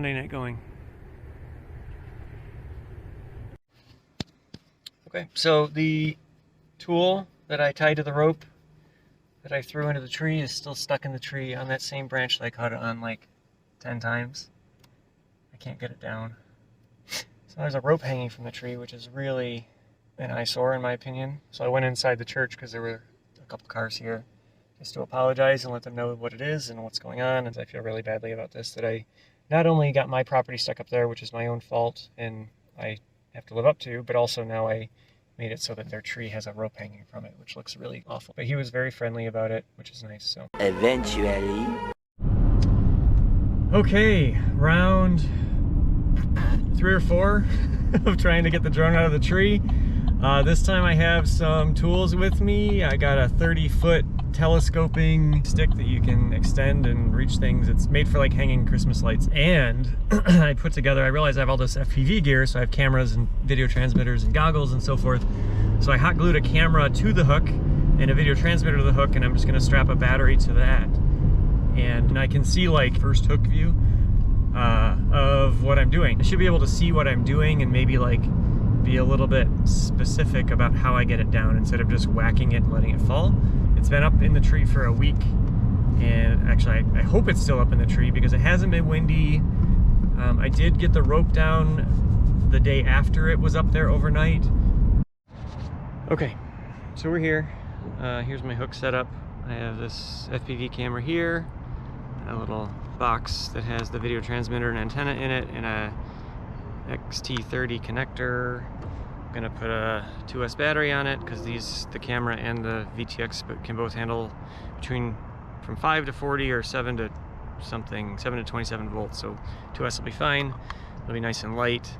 Monday night going? Okay, so the tool that I tied to the rope that I threw into the tree is still stuck in the tree on that same branch that I caught it on like 10 times. I can't get it down. So there's a rope hanging from the tree, which is really an eyesore in my opinion. So I went inside the church because there were a couple cars here just to apologize and let them know what it is and what's going on. And I feel really badly about this, that I not only got my property stuck up there, which is my own fault and I have to live up to, but also now I made it so that their tree has a rope hanging from it, which looks really awful. But he was very friendly about it, which is nice. So eventually. Okay, round 3 or 4 of trying to get the drone out of the tree. This time I have some tools with me. I got a 30-foot telescoping stick that you can extend and reach things. It's made for like hanging Christmas lights. And I realized I have all this FPV gear, so I have cameras and video transmitters and goggles and so forth. So I hot glued a camera to the hook and a video transmitter to the hook, and I'm just gonna strap a battery to that. And I can see like first hook view of what I'm doing. I should be able to see what I'm doing and maybe like be a little bit specific about how I get it down instead of just whacking it and letting it fall. It's been up in the tree for a week, and actually I hope it's still up in the tree because it hasn't been windy. I did get the rope down the day after it was up there overnight. Okay, so we're here. Here's my hook setup. I have this FPV camera here, a little box that has the video transmitter and antenna in it, and a XT30 connector. I'm gonna put a 2S battery on it because the camera and the VTX can both handle from 5 to 40 or 7 to 27 volts. So 2S will be fine. It'll be nice and light.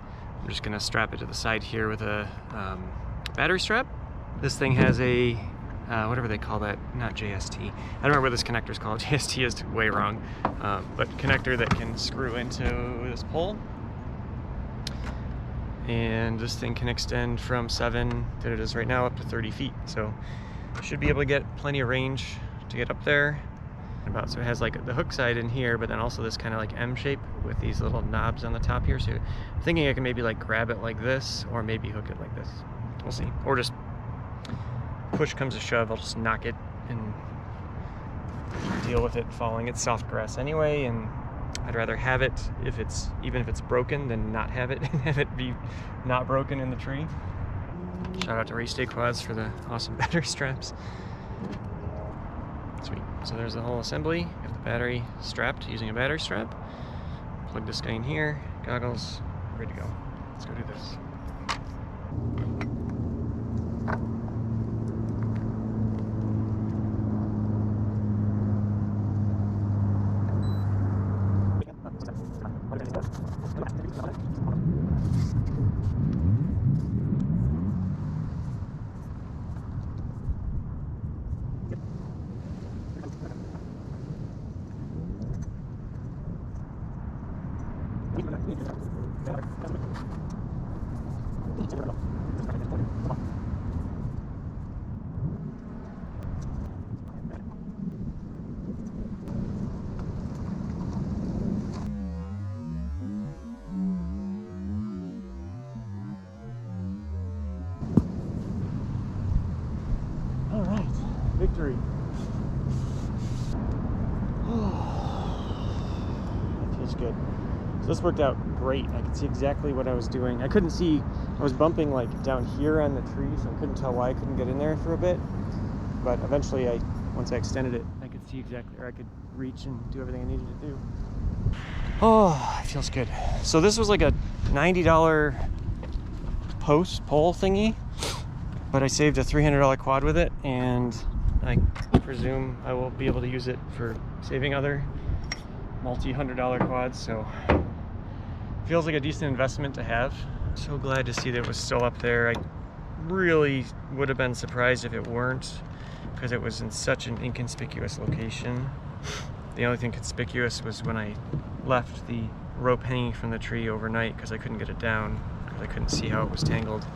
I'm just gonna strap it to the side here with a battery strap. This thing has a whatever they call that, not JST. I don't remember what this connector is called. JST is way wrong. But connector that can screw into this pole. And this thing can extend from 7 that it is right now up to 30 feet. So should be able to get plenty of range to get up there. So it has like the hook side in here, but then also this kind of like M shape with these little knobs on the top here. So I'm thinking I can maybe like grab it like this, or maybe hook it like this. We'll see. Or just push comes to shove, I'll just knock it and deal with it falling. It's soft grass anyway, and I'd rather have it even if it's broken than not have it and have it be not broken in the tree. Shout out to Race Day Quads for the awesome battery straps. Sweet. So there's the whole assembly. Got the battery strapped using a battery strap. Plug this guy in here, goggles, ready to go. Let's go do this. Victory. That feels good. So this worked out great. I could see exactly what I was doing. I couldn't see, I was bumping like down here on the tree, so I couldn't tell why I couldn't get in there for a bit. But eventually, once I extended it, I could see exactly, or I could reach and do everything I needed to do. Oh, it feels good. So this was like a $90 pole thingy, but I saved a $300 quad with it, and I presume I will be able to use it for saving other multi-$100 quads, so feels like a decent investment to have. So glad to see that it was still up there. I really would have been surprised if it weren't, because it was in such an inconspicuous location. The only thing conspicuous was when I left the rope hanging from the tree overnight because I couldn't get it down, because I couldn't see how it was tangled.